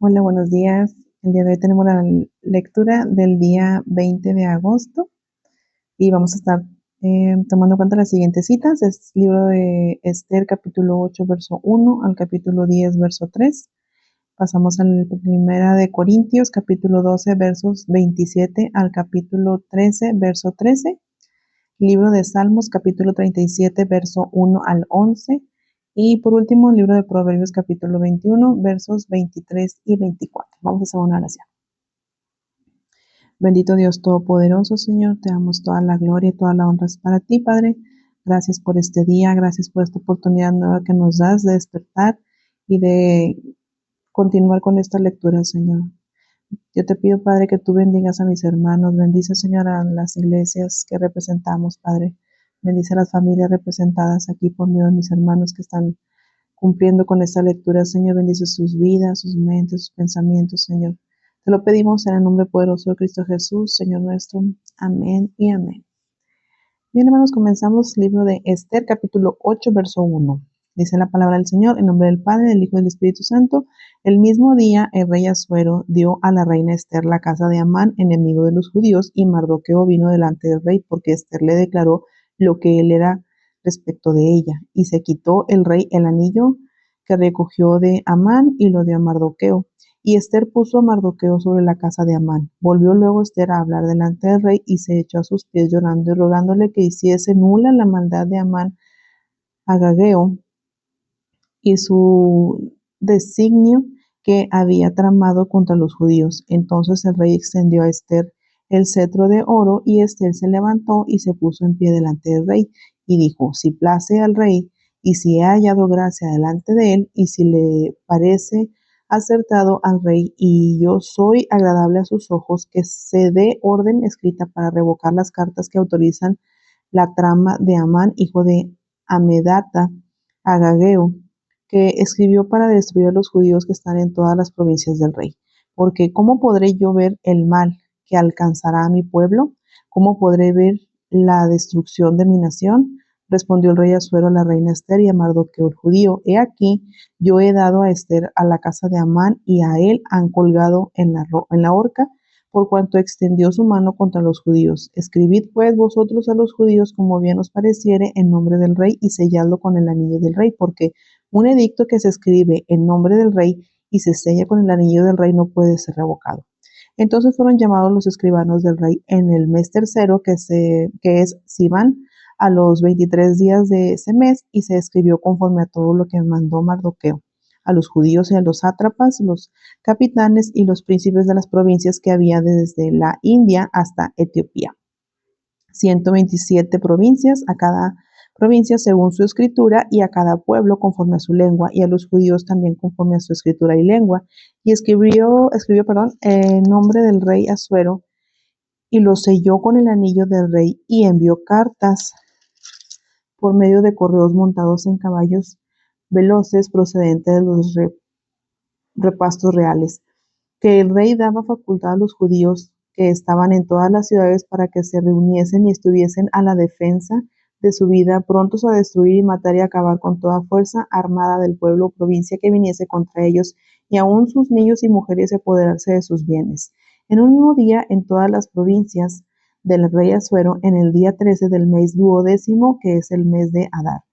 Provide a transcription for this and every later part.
Hola, buenos días. El día de hoy tenemos la lectura del día 20 de agosto y vamos a estar tomando en cuenta las siguientes citas. Es libro de Esther, capítulo 8, verso 1 al capítulo 10, verso 3. Pasamos a la primera de Corintios, capítulo 12, versos 27 al capítulo 13, verso 13. Libro de Salmos, capítulo 37, verso 1 al 11. Y por último, el libro de Proverbios, capítulo 21, versos 23 y 24. Vamos a hacer una oración. Bendito Dios Todopoderoso, Señor, te damos toda la gloria y toda la honra es para ti, Padre. Gracias por este día, gracias por esta oportunidad nueva que nos das de despertar y de continuar con esta lectura, Señor. Yo te pido, Padre, que tú bendigas a mis hermanos, bendice, Señor, a las iglesias que representamos, Padre. Bendice a las familias representadas aquí por medio de mis hermanos que están cumpliendo con esta lectura, Señor. Bendice sus vidas, sus mentes, sus pensamientos, Señor. Te lo pedimos en el nombre poderoso de Cristo Jesús, Señor nuestro. Amén y amén. Bien, hermanos, comenzamos el libro de Esther, capítulo 8, verso 1. Dice la palabra del Señor, en nombre del Padre, del Hijo y del Espíritu Santo. El mismo día, el rey Asuero dio a la reina Esther la casa de Amán, enemigo de los judíos, y Mardoqueo vino delante del rey, porque Esther le declaró lo que él era respecto de ella. Y se quitó el rey el anillo que recogió de Amán y lo dio a Mardoqueo. Y Esther puso a Mardoqueo sobre la casa de Amán. Volvió luego Esther a hablar delante del rey y se echó a sus pies llorando y rogándole que hiciese nula la maldad de Amán Agageo y su designio que había tramado contra los judíos. Entonces el rey extendió a Esther el cetro de oro y Esther se levantó y se puso en pie delante del rey y dijo, si place al rey y si he hallado gracia delante de él y si le parece acertado al rey y yo soy agradable a sus ojos, que se dé orden escrita para revocar las cartas que autorizan la trama de Amán, hijo de Amedata, Agageo, que escribió para destruir a los judíos que están en todas las provincias del rey. Porque ¿cómo podré yo ver el mal que alcanzará a mi pueblo? ¿Cómo podré ver la destrucción de mi nación? Respondió el rey Asuero a la reina Esther y a Mardoqueo el judío. He aquí, yo he dado a Esther a la casa de Amán y a él han colgado en la horca por cuanto extendió su mano contra los judíos. Escribid pues vosotros a los judíos como bien os pareciere en nombre del rey y selladlo con el anillo del rey, porque un edicto que se escribe en nombre del rey y se sella con el anillo del rey no puede ser revocado. Entonces fueron llamados los escribanos del rey en el mes tercero, que es Sivan, a los 23 días de ese mes, y se escribió conforme a todo lo que mandó Mardoqueo a los judíos y a los sátrapas, los capitanes y los príncipes de las provincias que había desde la India hasta Etiopía. 127 provincias, a cada provincia según su escritura y a cada pueblo conforme a su lengua y a los judíos también conforme a su escritura y lengua. Y escribió en nombre del rey Asuero y lo selló con el anillo del rey y envió cartas por medio de correos montados en caballos veloces procedentes de los repastos reales, que el rey daba facultad a los judíos que estaban en todas las ciudades para que se reuniesen y estuviesen a la defensa de su vida, prontos a destruir y matar y acabar con toda fuerza armada del pueblo o provincia que viniese contra ellos, y aun sus niños y mujeres apoderarse de sus bienes. En un mismo día, en todas las provincias del rey Asuero, en el día 13 del mes duodécimo, que es el mes de Adar,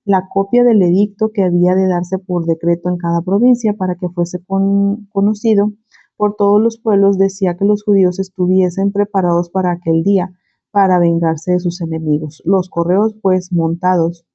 la copia del edicto que había de darse por decreto en cada provincia para que fuese conocido por todos los pueblos, decía que los judíos estuviesen preparados para aquel día, para vengarse de sus enemigos. Los correos, pues, montados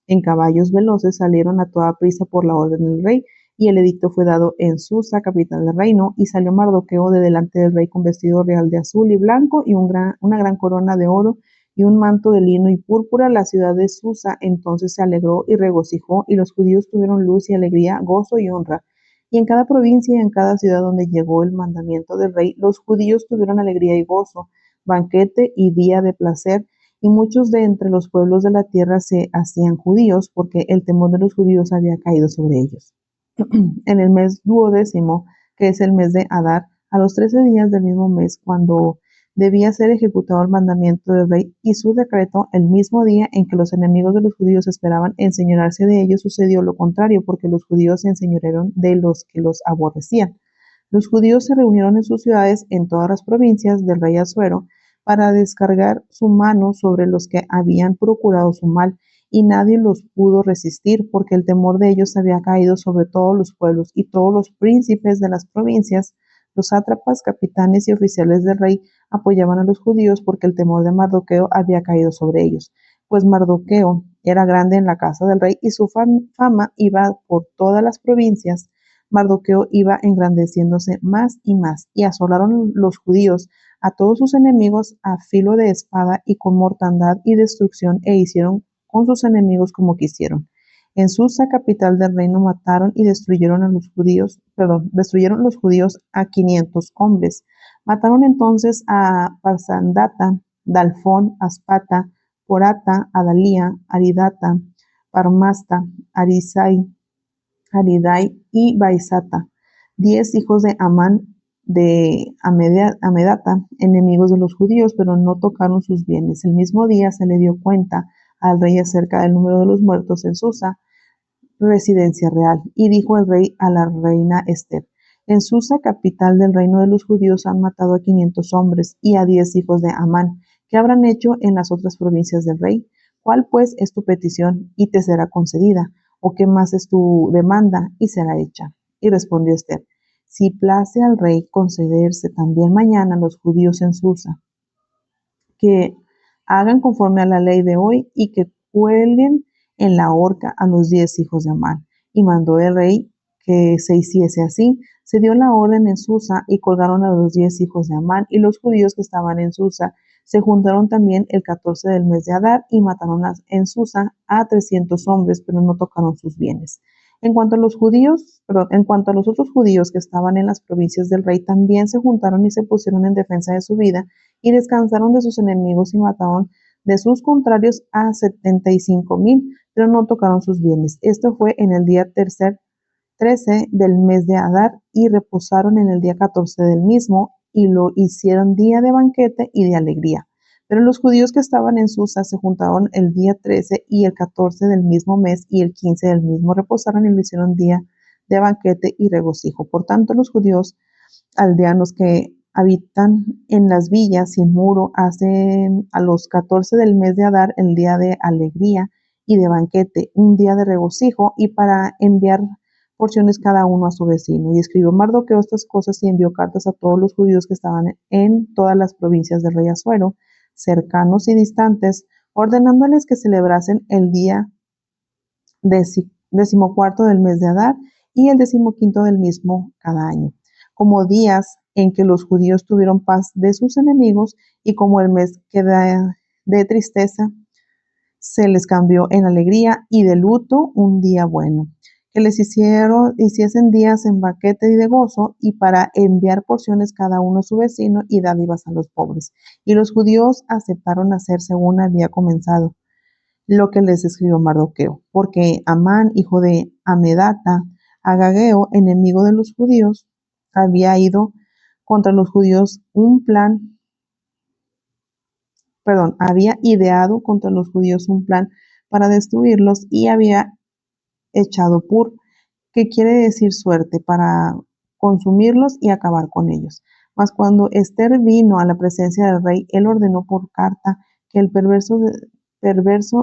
en caballos veloces, salieron a toda prisa por la orden del rey, y el edicto fue dado en Susa, capital del reino, y salió Mardoqueo de delante del rey con vestido real de azul y blanco, y una gran corona de oro, y un manto de lino y púrpura. La ciudad de Susa entonces se alegró y regocijó, y los judíos tuvieron luz y alegría, gozo y honra. Y en cada provincia y en cada ciudad donde llegó el mandamiento del rey, los judíos tuvieron alegría y gozo, banquete y día de placer, y muchos de entre los pueblos de la tierra se hacían judíos, porque el temor de los judíos había caído sobre ellos. En el mes duodécimo, que es el mes de Adar, a los 13 días del mismo mes, cuando debía ser ejecutado el mandamiento del rey y su decreto, el mismo día en que los enemigos de los judíos esperaban enseñorearse de ellos, sucedió lo contrario, porque los judíos se enseñorearon de los que los aborrecían. Los judíos se reunieron en sus ciudades en todas las provincias del rey Asuero para descargar su mano sobre los que habían procurado su mal, y nadie los pudo resistir, porque el temor de ellos había caído sobre todos los pueblos, y todos los príncipes de las provincias, los sátrapas, capitanes y oficiales del rey apoyaban a los judíos, porque el temor de Mardoqueo había caído sobre ellos, pues Mardoqueo era grande en la casa del rey y su fama iba por todas las provincias. Mardoqueo iba engrandeciéndose más, y asolaron los judíos a todos sus enemigos a filo de espada y con mortandad y destrucción, e hicieron con sus enemigos como quisieron. En Susa, capital del reino, mataron y destruyeron los judíos a 500 hombres. Mataron entonces a Parsandata, Dalfón, Aspata, Porata, Adalía, Aridata, Parmasta, Arisai, Aridai y Baisata, 10 hijos de Amán de Amedata, enemigos de los judíos, pero no tocaron sus bienes. El mismo día se le dio cuenta al rey acerca del número de los muertos en Susa, residencia real, y dijo el rey a la reina Esther: en Susa, capital del reino de los judíos, han matado a 500 hombres y a 10 hijos de Amán. ¿Qué habrán hecho en las otras provincias del rey? ¿Cuál pues es tu petición y te será concedida? ¿O qué más es tu demanda y será hecha? Y respondió Esther: si place al rey concederse también mañana a los judíos en Susa, que hagan conforme a la ley de hoy y que cuelguen en la horca a los 10 hijos de Amán. Y mandó el rey que se hiciese así. Se dio la orden en Susa y colgaron a los 10 hijos de Amán, y los judíos que estaban en Susa se juntaron también el 14 del mes de Adar y mataron en Susa a 300 hombres, pero no tocaron sus bienes. En cuanto a los otros judíos que estaban en las provincias del rey, también se juntaron y se pusieron en defensa de su vida, y descansaron de sus enemigos y mataron de sus contrarios a 75,000, pero no tocaron sus bienes. Esto fue en el día 13 del mes de Adar, y reposaron en el día 14 del mismo, y lo hicieron día de banquete y de alegría. Pero los judíos que estaban en Susa se juntaron el día 13 y el 14 del mismo mes, y el 15 del mismo reposaron, y lo hicieron día de banquete y regocijo. Por tanto, los judíos aldeanos que habitan en las villas sin muro hacen a los 14 del mes de Adar el día de alegría y de banquete, un día de regocijo, y para enviar porciones cada uno a su vecino. Y escribió Mardoqueo estas cosas y envió cartas a todos los judíos que estaban en todas las provincias del rey Asuero, cercanos y distantes, ordenándoles que celebrasen el día decimocuarto del mes de Adar y el 15º del mismo cada año, como días en que los judíos tuvieron paz de sus enemigos, y como el mes que da de tristeza se les cambió en alegría, y de luto un día bueno, que les hiciesen días en banquete y de gozo, y para enviar porciones cada uno a su vecino y dádivas a los pobres. Y los judíos aceptaron hacer según había comenzado lo que les escribió Mardoqueo, porque Amán, hijo de Amedata, Agageo, enemigo de los judíos, había ido contra los judíos había ideado contra los judíos un plan para destruirlos, y había echado pur, que quiere decir suerte, para consumirlos y acabar con ellos. Mas cuando Esther vino a la presencia del rey, él ordenó por carta que el perverso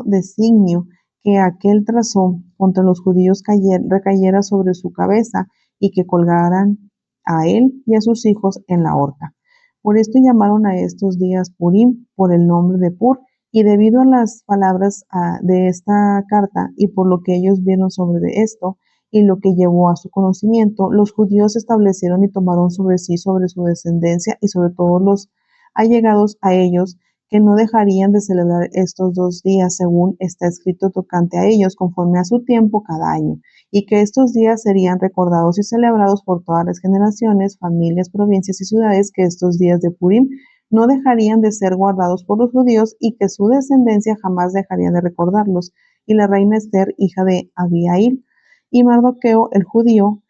designio que aquel trazó contra los judíos recayera sobre su cabeza, y que colgaran a él y a sus hijos en la horca. Por esto llamaron a estos días Purim, por el nombre de Pur, y debido a las palabras de esta carta, y por lo que ellos vieron sobre esto, y lo que llevó a su conocimiento, los judíos establecieron y tomaron sobre sí, sobre su descendencia y sobre todos los allegados a ellos, que no dejarían de celebrar estos 2 días, según está escrito tocante a ellos, conforme a su tiempo cada año, y que estos días serían recordados y celebrados por todas las generaciones, familias, provincias y ciudades, que estos días de Purim no dejarían de ser guardados por los judíos, y que su descendencia jamás dejaría de recordarlos. Y la reina Esther, hija de Abihail, y Mardoqueo, el judío,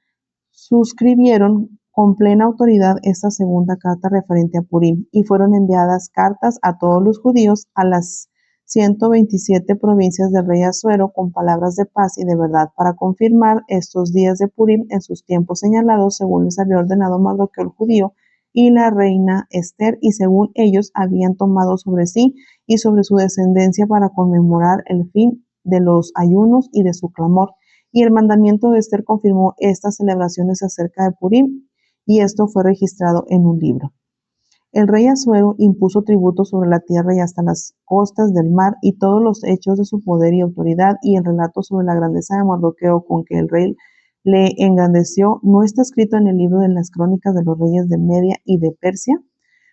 suscribieron con plena autoridad esta segunda carta referente a Purim, y fueron enviadas cartas a todos los judíos a las 127 provincias del rey Asuero con palabras de paz y de verdad para confirmar estos días de Purim en sus tiempos señalados según les había ordenado Mardoqueo el judío y la reina Esther y según ellos habían tomado sobre sí y sobre su descendencia para conmemorar el fin de los ayunos y de su clamor. Y el mandamiento de Esther confirmó estas celebraciones acerca de Purim y esto fue registrado en un libro. El rey Asuero impuso tributos sobre la tierra y hasta las costas del mar, y todos los hechos de su poder y autoridad, y el relato sobre la grandeza de Mardoqueo con que el rey le engrandeció, no está escrito en el libro de las crónicas de los reyes de Media y de Persia,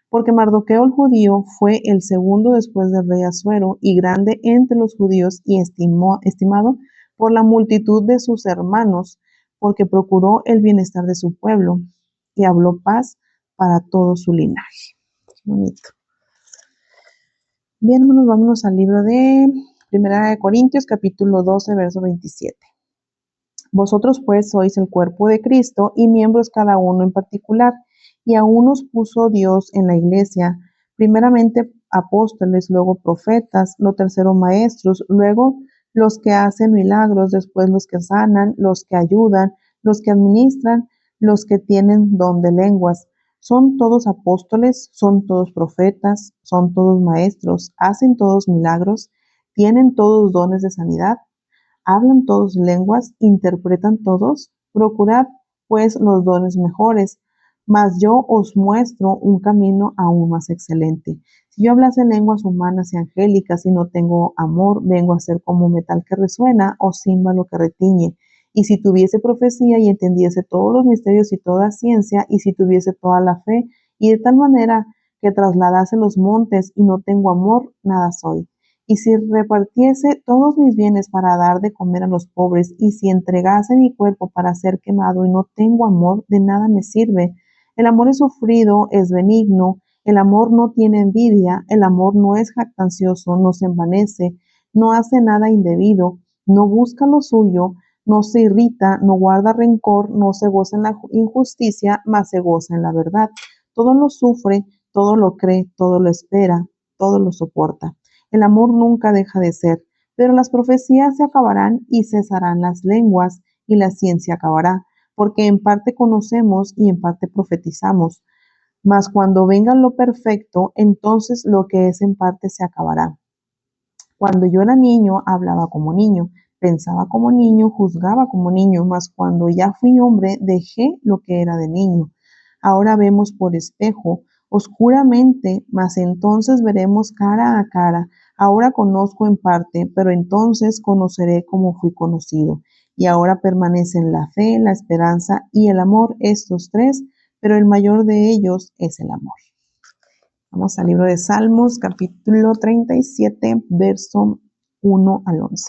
porque Mardoqueo el judío fue el segundo después del rey Asuero, y grande entre los judíos, y estimado por la multitud de sus hermanos, porque procuró el bienestar de su pueblo, y habló paz para todo su linaje. Qué bonito. Bien, hermanos, vámonos al libro de Primera de Corintios, capítulo 12, verso 27. Vosotros pues sois el cuerpo de Cristo y miembros cada uno en particular, y a unos puso Dios en la iglesia, primeramente apóstoles, luego profetas, lo tercero maestros, luego los que hacen milagros, después los que sanan, los que ayudan, los que administran, los que tienen don de lenguas. Son todos apóstoles, son todos profetas, son todos maestros, hacen todos milagros, tienen todos dones de sanidad. ¿Hablan todos lenguas? ¿Interpretan todos? Procurad, pues, los dones mejores, mas yo os muestro un camino aún más excelente. Si yo hablase lenguas humanas y angélicas y no tengo amor, vengo a ser como metal que resuena o címbalo que retiñe. Y si tuviese profecía y entendiese todos los misterios y toda ciencia, y si tuviese toda la fe, y de tal manera que trasladase los montes y no tengo amor, nada soy. Y si repartiese todos mis bienes para dar de comer a los pobres, y si entregase mi cuerpo para ser quemado y no tengo amor, de nada me sirve. El amor es sufrido, es benigno, el amor no tiene envidia, el amor no es jactancioso, no se envanece, no hace nada indebido, no busca lo suyo, no se irrita, no guarda rencor, no se goza en la injusticia, mas se goza en la verdad. Todo lo sufre, todo lo cree, todo lo espera, todo lo soporta. El amor nunca deja de ser, pero las profecías se acabarán y cesarán las lenguas y la ciencia acabará, porque en parte conocemos y en parte profetizamos. Mas cuando venga lo perfecto, entonces lo que es en parte se acabará. Cuando yo era niño, hablaba como niño, pensaba como niño, juzgaba como niño, mas cuando ya fui hombre, dejé lo que era de niño. Ahora vemos por espejo, oscuramente, mas entonces veremos cara a cara. Ahora conozco en parte, pero entonces conoceré como fui conocido. Y ahora permanecen la fe, la esperanza y el amor, estos tres, pero el mayor de ellos es el amor. Vamos al libro de Salmos, capítulo 37, verso 1 al 11.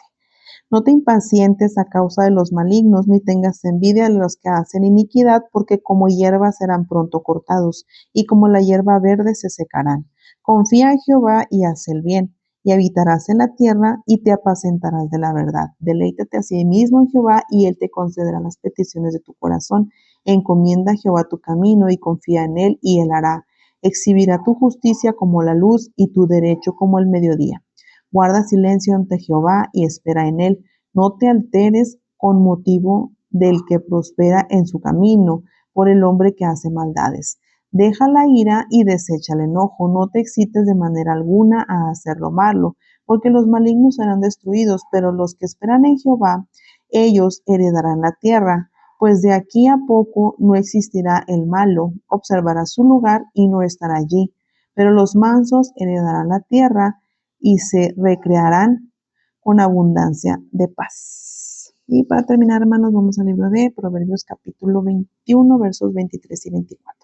No te impacientes a causa de los malignos, ni tengas envidia de los que hacen iniquidad, porque como hierba serán pronto cortados, y como la hierba verde se secarán. Confía en Jehová y haz el bien, y habitarás en la tierra, y te apacentarás de la verdad. Deleítate a sí mismo en Jehová, y él te concederá las peticiones de tu corazón. Encomienda a Jehová tu camino, y confía en él, y él hará. Exhibirá tu justicia como la luz, y tu derecho como el mediodía. Guarda silencio ante Jehová y espera en él. No te alteres con motivo del que prospera en su camino, por el hombre que hace maldades. Deja la ira y desecha el enojo. No te excites de manera alguna a hacer lo malo, porque los malignos serán destruidos, pero los que esperan en Jehová, ellos heredarán la tierra. Pues de aquí a poco no existirá el malo, observará su lugar y no estará allí. Pero los mansos heredarán la tierra y se recrearán con abundancia de paz. Y para terminar, hermanos, vamos al libro de Proverbios capítulo 21, versos 23 y 24.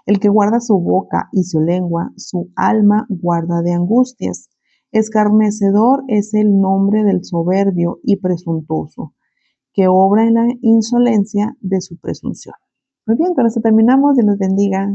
El que guarda su boca y su lengua, su alma guarda de angustias. Escarnecedor es el nombre del soberbio y presuntuoso, que obra en la insolencia de su presunción. Muy bien, con esto terminamos. Dios los bendiga.